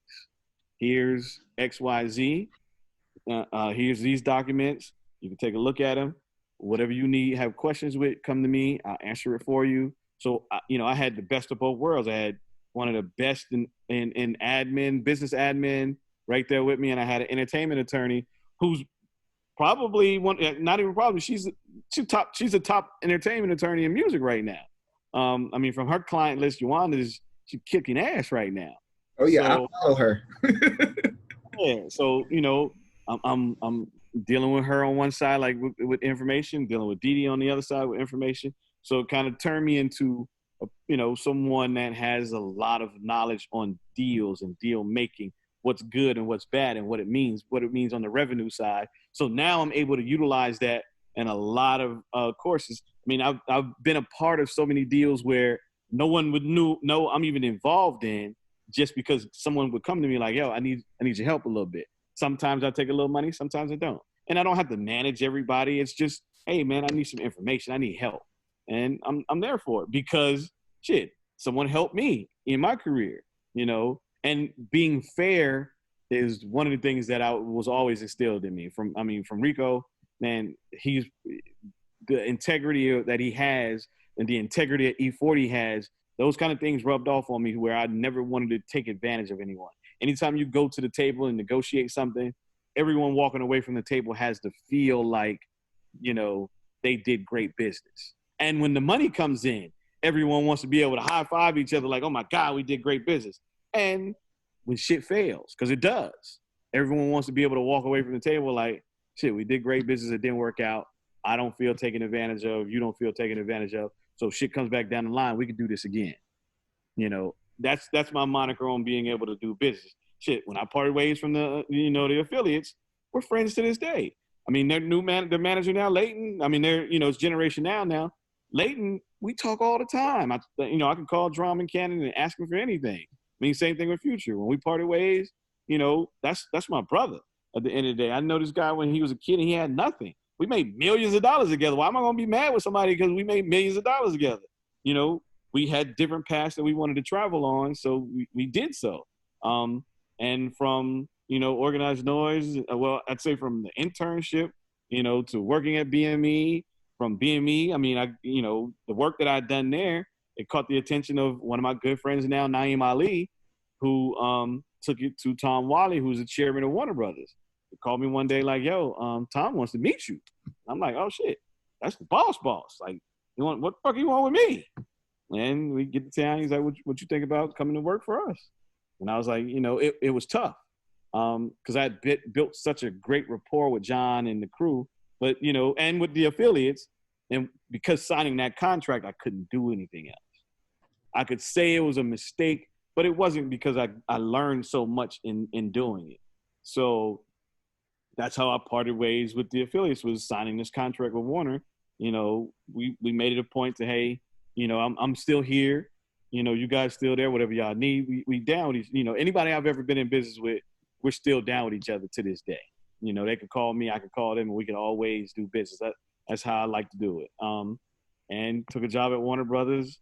Speaker 3: Here's XYZ. Here's these documents. You can take a look at them. Whatever you need, have questions with, come to me. I'll answer it for you. So, I had the best of both worlds. I had one of the best in admin, business admin, right there with me, and I had an entertainment attorney who's probably she's a top entertainment attorney in music right now. From her client list, she's kicking ass right now.
Speaker 2: Oh yeah,
Speaker 3: so,
Speaker 2: I follow her.
Speaker 3: Yeah, so I'm dealing with her on one side, like with information, dealing with Dee Dee on the other side with information. So it kind of turned me into someone that has a lot of knowledge on deals and deal making, what's good and what's bad and what it means on the revenue side. So now I'm able to utilize that in a lot of courses. I've been a part of so many deals where no one would know I'm even involved in, just because someone would come to me like, yo, I need your help a little bit. Sometimes I take a little money, sometimes I don't. And I don't have to manage everybody. It's just, hey man, I need some information. I need help. And I'm there for it because shit, someone helped me in my career, and being fair is one of the things that was always instilled in me from Rico, man. He's the integrity that he has and the integrity that E40 has. Those kind of things rubbed off on me where I never wanted to take advantage of anyone. Anytime you go to the table and negotiate something, everyone walking away from the table has to feel like, they did great business. And when the money comes in, everyone wants to be able to high five each other like, oh my God, we did great business. And when shit fails, because it does, everyone wants to be able to walk away from the table like, shit, we did great business. It didn't work out. I don't feel taken advantage of. You don't feel taken advantage of. So shit comes back down the line. We can do this again. That's my moniker on being able to do business. Shit, when I parted ways from the affiliates, we're friends to this day. Their manager now, Leighton. It's Generation Now. Leighton, we talk all the time. I can call Drum and Cannon and ask him for anything. I mean, same thing with Future. When we parted ways, that's my brother. At the end of the day, I know this guy when he was a kid and he had nothing. We made millions of dollars together. Why am I gonna be mad with somebody because we made millions of dollars together? We had different paths that we wanted to travel on, so we did so. And from Organized Noize, well, I'd say from the internship, to working at BME. From BME, I mean, the work that I'd done there, it caught the attention of one of my good friends now, Naeem Ali, who took it to Tom Wally, who's the chairman of Warner Brothers. He called me one day like, yo, Tom wants to meet you. I'm like, oh shit, that's the boss. Like, what the fuck you want with me? And we get to town. He's like, what you think about coming to work for us? And I was like, it was tough. Because I had built such a great rapport with John and the crew, but, and with the affiliates. And because signing that contract, I couldn't do anything else. I could say it was a mistake, but it wasn't because I learned so much in doing it. So that's how I parted ways with the affiliates, was signing this contract with Warner. We made it a point to, hey, I'm still here. You guys still there, whatever y'all need. We down with anybody I've ever been in business with, we're still down with each other to this day. They could call me, I could call them, and we could always do business. That's how I like to do it. And took a job at Warner Brothers.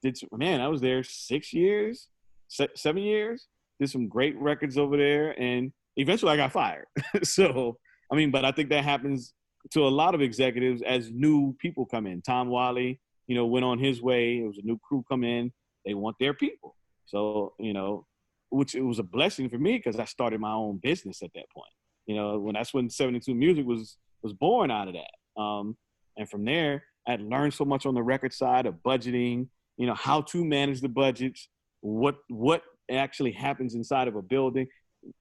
Speaker 3: I was there 6 years, 7 years. Did some great records over there, and eventually I got fired. So, but I think that happens to a lot of executives as new people come in. Tom Wally, went on his way. It was a new crew come in. They want their people. So, which it was a blessing for me because I started my own business at that point. That's when 72 Music was born out of that. And from there, I had learned so much on the record side of budgeting, how to manage the budgets, what actually happens inside of a building.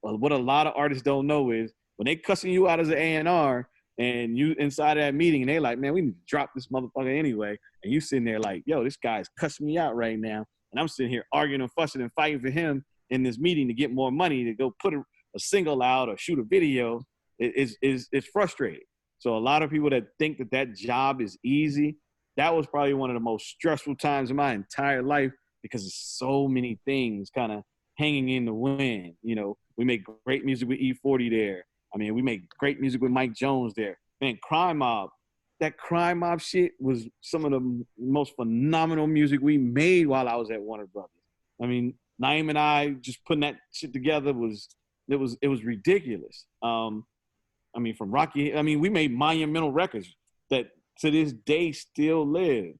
Speaker 3: What a lot of artists don't know is when they cussing you out as an A&R and you inside of that meeting and they like, man, we need to drop this motherfucker anyway. And you sitting there like, yo, this guy's cussing me out right now. And I'm sitting here arguing and fussing and fighting for him in this meeting to get more money to go put a single out or shoot a video. It's frustrating. So a lot of people that think that job is easy, that was probably one of the most stressful times in my entire life because there's so many things kind of hanging in the wind. We make great music with E40 there. We make great music with Mike Jones there. Man, Crime Mobb. That Crime Mobb shit was some of the most phenomenal music we made while I was at Warner Brothers. Naeem and I just putting that shit together was ridiculous. From Rocky, we made monumental records that to this day still live.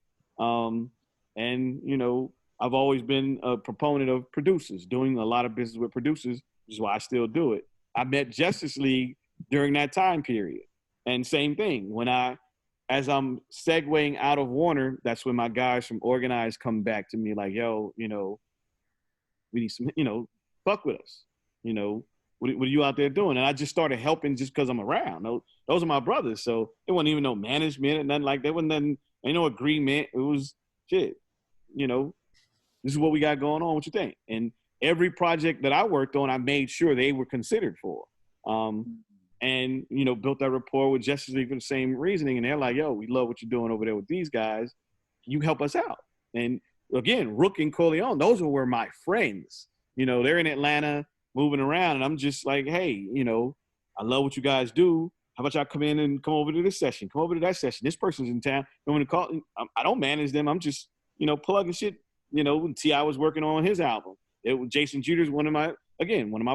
Speaker 3: I've always been a proponent of producers, doing a lot of business with producers, which is why I still do it. I met Justice League during that time period. And same thing, as I'm segueing out of Warner, that's when my guys from Organized come back to me like, yo, we need some, fuck with us, What are you out there doing? And I just started helping just because I'm around. Those are my brothers. So it wasn't even no management and nothing like that. Ain't no agreement. It was shit. This is what we got going on. What you think? And every project that I worked on, I made sure they were considered for. And built that rapport with Justice League for the same reasoning. And they're like, yo, we love what you're doing over there with these guys. Can you help us out? And again, Rook and Corleone, those were my friends. They're in Atlanta, moving around, and I'm just like, hey, I love what you guys do. How about y'all come in and come over to this session, come over to that session. This person's in town. I'm going to call. I don't manage them. I'm just, plugging shit. When T.I. was working on his album, Jason Jeter's one of my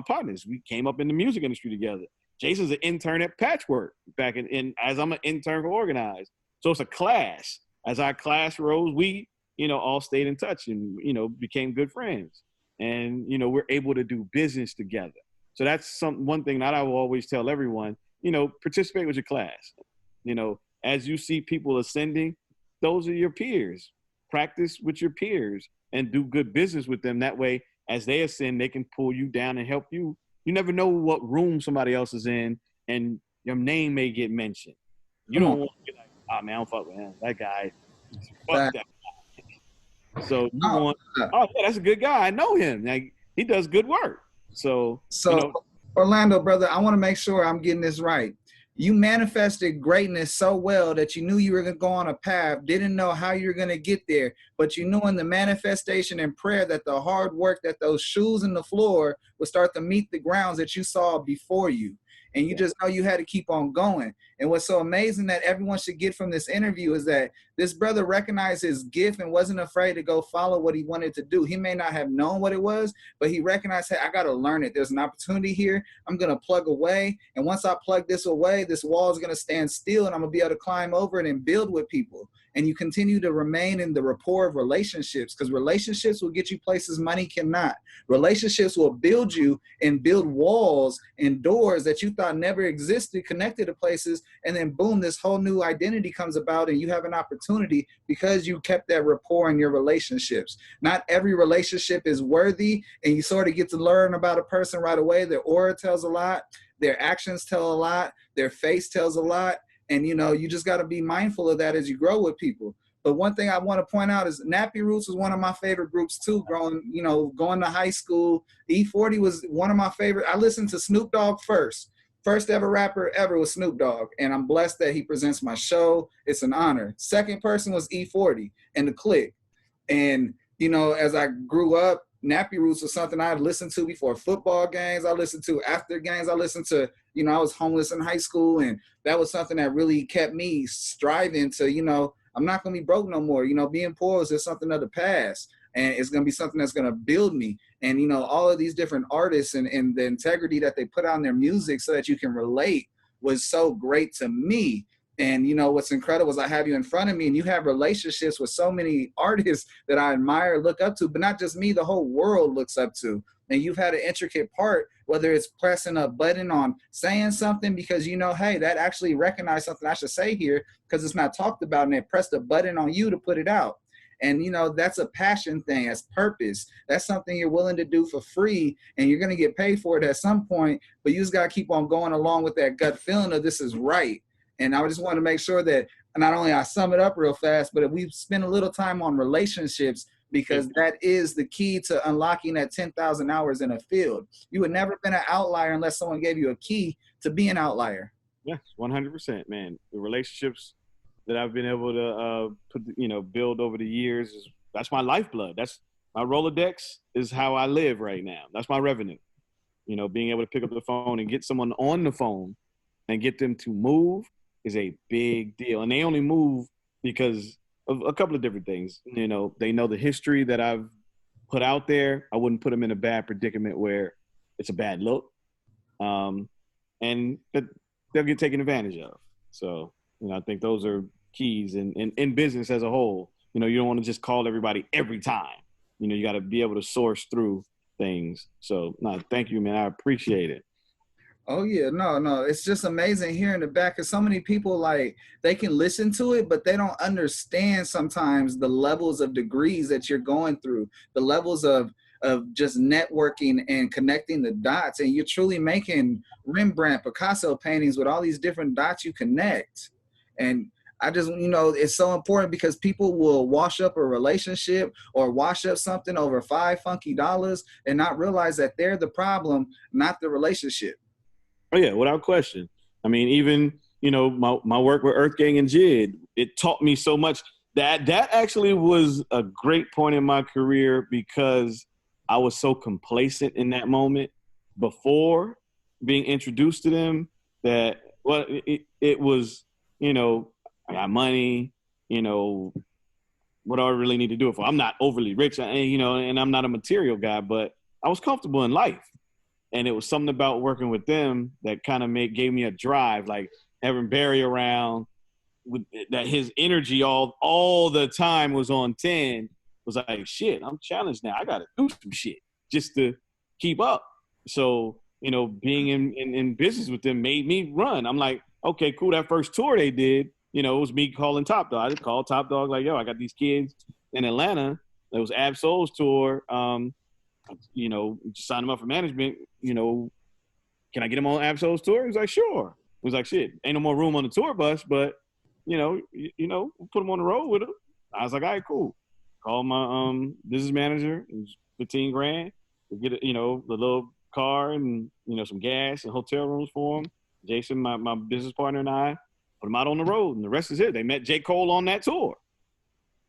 Speaker 3: partners. We came up in the music industry together. Jason's an intern at Patchwork back in as I'm an intern for Organized. So it's a class. As our class rose, we, all stayed in touch and, became good friends. And, we're able to do business together. So that's one thing that I will always tell everyone, participate with your class. As you see people ascending, those are your peers. Practice with your peers and do good business with them. That way, as they ascend, they can pull you down and help you. You never know what room somebody else is in and your name may get mentioned. You don't want to be like, oh, man, I don't fuck with him. That guy, fuck that guy. So you want, oh, yeah, that's a good guy. I know him. Like, he does good work. So
Speaker 2: Orlando, brother, I want to make sure I'm getting this right. You manifested greatness so well that you knew you were going to go on a path, didn't know how you're going to get there, but you knew in the manifestation and prayer that the hard work, that those shoes in the floor would start to meet the grounds that you saw before you. And you just know you had to keep on going. And what's so amazing that everyone should get from this interview is that this brother recognized his gift and wasn't afraid to go follow what he wanted to do. He may not have known what it was, but he recognized, hey, I got to learn it. There's an opportunity here. I'm going to plug away. And once I plug this away, this wall is going to stand still and I'm going to be able to climb over it and build with people. And you continue to remain in the rapport of relationships, because relationships will get you places money cannot. Relationships will build you and build walls and doors that you thought never existed, connected to places. And then boom, this whole new identity comes about and you have an opportunity because you kept that rapport in your relationships. Not every relationship is worthy, and you sort of get to learn about a person right away. Their aura tells a lot. Their actions tell a lot. Their face tells a lot. And, you know, you just got to be mindful of that as you grow with people. But one thing I want to point out is Nappy Roots was one of my favorite groups too, going to high school. E40 was one of my favorite. I listened to Snoop Dogg first. First ever rapper ever was Snoop Dogg. And I'm blessed that he presents my show. It's an honor. Second person was E40 and The Click. And, you know, as I grew up, Nappy Roots was something I listened to before football games. I listened to after games. I listened to, you know, I was homeless in high school, and that was something that really kept me striving to, you know, I'm not going to be broke no more. You know, being poor is just something of the past, and it's going to be something that's going to build me. And, you know, all of these different artists and the integrity that they put out in their music so that you can relate was so great to me. And, you know, what's incredible is I have you in front of me and you have relationships with so many artists that I admire, look up to, but not just me, the whole world looks up to. And you've had an intricate part, whether it's pressing a button on saying something because, you know, hey, that actually recognized something I should say here because it's not talked about, and it pressed a button on you to put it out. And, you know, that's a passion thing. That's purpose. That's something you're willing to do for free, and you're going to get paid for it at some point, but you just got to keep on going along with that gut feeling of this is right. And I just want to make sure that not only I sum it up real fast, but if we spend a little time on relationships, because that is the key to unlocking that 10,000 hours in a field. You would never been an outlier unless someone gave you a key to be an outlier.
Speaker 3: Yes, 100%, man. The relationships that I've been able to build over the years, that's my lifeblood. That's my Rolodex is how I live right now. That's my revenue. You know, being able to pick up the phone and get someone on the phone and get them to move is a big deal. And they only move because of a couple of different things. You know, they know the history that I've put out there. I wouldn't put them in a bad predicament where it's a bad look. And that they'll get taken advantage of. So, you know, I think those are keys in business as a whole. You know, you don't want to just call everybody every time. You know, you got to be able to source through things. So, no, thank you, man. I appreciate it.
Speaker 2: Oh yeah, no, it's just amazing hearing the back, because so many people, like, they can listen to it, but they don't understand sometimes the levels of degrees that you're going through, the levels of just networking and connecting the dots, and you're truly making Rembrandt, Picasso paintings with all these different dots you connect. And I just, you know, it's so important because people will wash up a relationship or wash up something over $5 funky and not realize that they're the problem, not the relationship.
Speaker 3: Oh yeah, without question. I mean, even, you know, my work with Earth Gang and JID, it taught me so much. That actually was a great point in my career because I was so complacent in that moment before being introduced to them that, well, it was, you know, I got money, you know, what do I really need to do it for? I'm not overly rich, you know, and I'm not a material guy, but I was comfortable in life. And it was something about working with them that kind of gave me a drive, like having Barry around, that his energy all the time was on 10, was like, shit, I'm challenged now. I got to do some shit just to keep up. So, you know, being in business with them made me run. I'm like, okay, cool. That first tour they did, you know, it was me calling Top Dog. I just called Top Dog like, yo, I got these kids in Atlanta. It was Ab Soul's tour. You know, just sign him up for management, you know, can I get him on Ab-Soul's tour? He was like, sure. He was like, shit, ain't no more room on the tour bus, but, you know, we'll put him on the road with him. I was like, all right, cool. Call my business manager. It was $15,000. We'll get, you know, the little car and, you know, some gas and hotel rooms for him. Jason, my business partner, and I put them out on the road, and the rest is it. They met J. Cole on that tour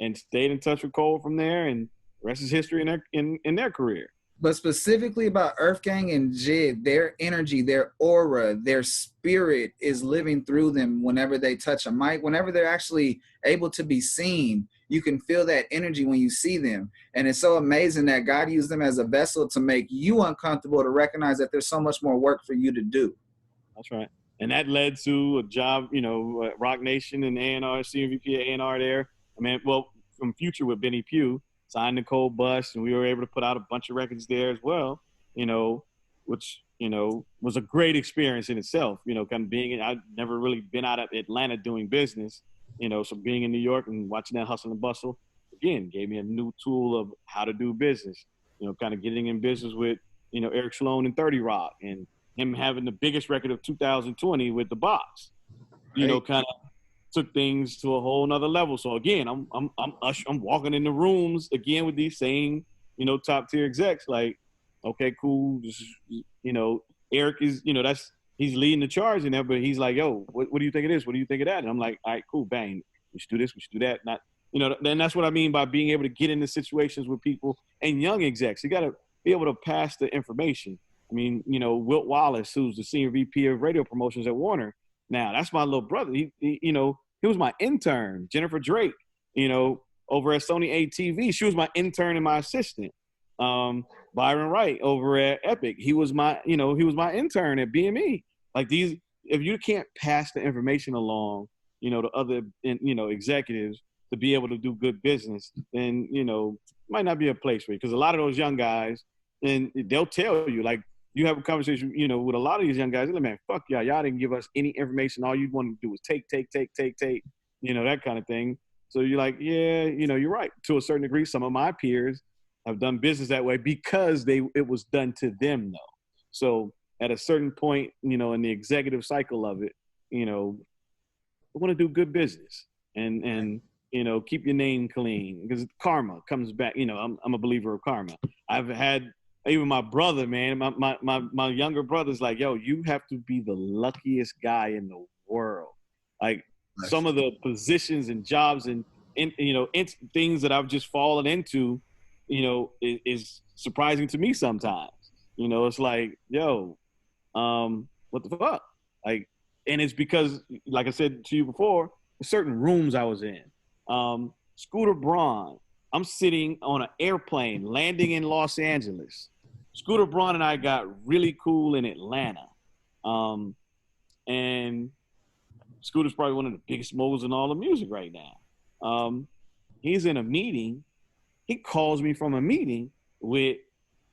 Speaker 3: and stayed in touch with Cole from there, and the rest is history in their career.
Speaker 2: But specifically about Earth Gang and JID, their energy, their aura, their spirit is living through them whenever they touch a mic, whenever they're actually able to be seen. You can feel that energy when you see them. And it's so amazing that God used them as a vessel to make you uncomfortable, to recognize that there's so much more work for you to do.
Speaker 3: That's right. And that led to a job, Roc Nation and A&R, senior VP of A&R there. I mean, well, from Future with Benny Pugh, signed Nicole Bus, and we were able to put out a bunch of records there as well, which, was a great experience in itself, kind of being, I'd never really been out of Atlanta doing business, so being in New York and watching that hustle and bustle, again, gave me a new tool of how to do business, kind of getting in business with, Eric Sloan and 30 Rock, and him having the biggest record of 2020 with The Box, kind of took things to a whole nother level. So again, I'm walking in the rooms again with these same, top tier execs, like, okay, cool. Eric is, he's leading the charge in there, but he's like, yo, what do you think of this? What do you think of that? And I'm like, all right, cool, bang. We should do this, we should do that. Not, then that's what I mean by being able to get into situations with people and young execs. You got to be able to pass the information. I mean, Wilt Wallace, who's the senior VP of radio promotions at Warner. Now, that's my little brother. He was my intern. Jennifer Drake, over at Sony ATV, she was my intern and my assistant. Byron Wright over at Epic, he was my intern at BME. Like these, if you can't pass the information along, to other, executives to be able to do good business, then, might not be a place for you. Because a lot of those young guys, and they'll tell you, like, you have a conversation, with a lot of these young guys, they're like, man, fuck y'all. Y'all didn't give us any information. All you wanted to do was take, that kind of thing. So you're like, yeah, you're right. To a certain degree, some of my peers have done business that way because it was done to them, though. So at a certain point, in the executive cycle of it, I want to do good business and keep your name clean because karma comes back. I'm a believer of karma. I've had even my brother, man, my younger brother's like, yo, you have to be the luckiest guy in the world. Like some of the positions and jobs and things that I've just fallen into, is surprising to me sometimes. It's like, yo, what the fuck? Like, and it's because, like I said to you before, certain rooms I was in. Scooter Braun, I'm sitting on an airplane landing in Los Angeles. Scooter Braun and I got really cool in Atlanta. And Scooter's probably one of the biggest moguls in all the music right now. He's in a meeting. He calls me from a meeting with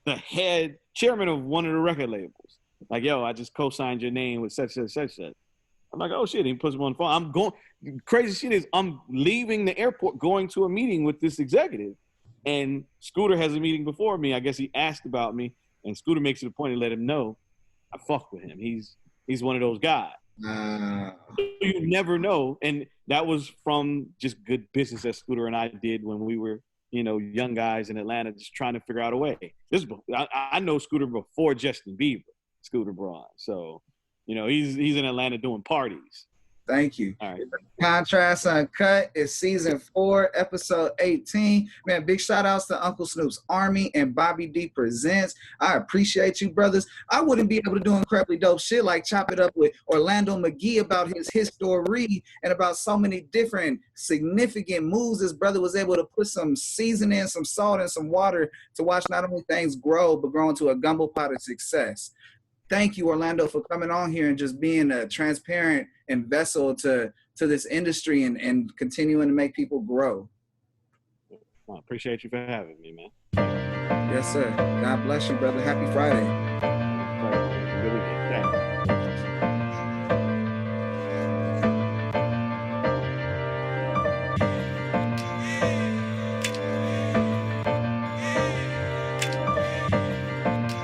Speaker 3: the head chairman of one of the record labels. Like, yo, I just co-signed your name with such. I'm like, oh shit, he puts me on the phone. I'm going, crazy shit is I'm leaving the airport going to a meeting with this executive. And Scooter has a meeting before me. I guess he asked about me, and Scooter makes it a point to let him know I fuck with him. He's one of those guys. You never know. And that was from just good business that Scooter and I did when we were, young guys in Atlanta just trying to figure out a way. I know Scooter before Justin Bieber, Scooter Braun. So, he's in Atlanta doing parties.
Speaker 2: Thank you.
Speaker 3: All right.
Speaker 2: Contrast Uncut is season 4, episode 18. Man, big shout outs to Uncle Snoop's Army and Bobby D Presents. I appreciate you, brothers. I wouldn't be able to do incredibly dope shit like chop it up with Orlando McGHEE about his history and about so many different significant moves this brother was able to put some seasoning, some salt, and some water to watch not only things grow, but grow into a gumbo pot of success. Thank you, Orlando, for coming on here and just being a transparent and vessel to this industry and continuing to make people grow.
Speaker 3: Well, I appreciate you for having me, man.
Speaker 2: Yes, sir. God bless you, brother. Happy Friday.
Speaker 3: Good weekend.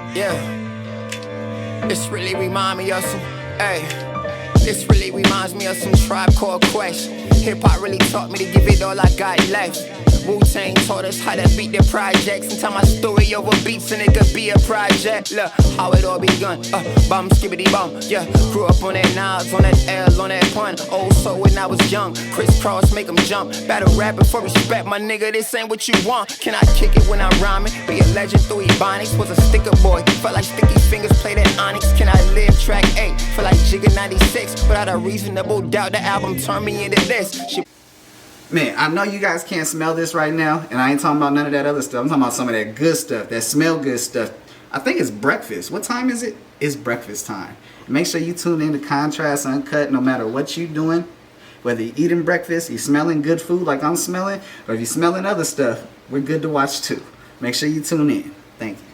Speaker 4: Thanks. Yeah. This really remind me of some, this really reminds me of some Tribe Called Quest. Hip-hop really taught me to give it all I got left. Wu-Tang taught us how to beat the projects and tell my story over beats and it could be a project. Look, how it all begun. Bum, skibbity bum, yeah. Grew up on that Nas, on that L, on that pun. Old soul when I was young. Crisscross, make 'em jump. Battle rapping for respect, my nigga, this ain't what you want. Can I kick it when I'm rhyming? Be a legend through Ebonics. Was a sticker boy, felt like sticky fingers played at Onyx. Can I live track 8? Feel like Jigga 96. Without a reasonable doubt, the album turned me into this.
Speaker 2: Man, I know you guys can't smell this right now, and I ain't talking about none of that other stuff. I'm talking about some of that good stuff, that smell good stuff. I think it's breakfast. What time is it? It's breakfast time. Make sure you tune in to Contrast Uncut no matter what you're doing. Whether you're eating breakfast, you're smelling good food like I'm smelling, or if you're smelling other stuff, we're good to watch too. Make sure you tune in. Thank you.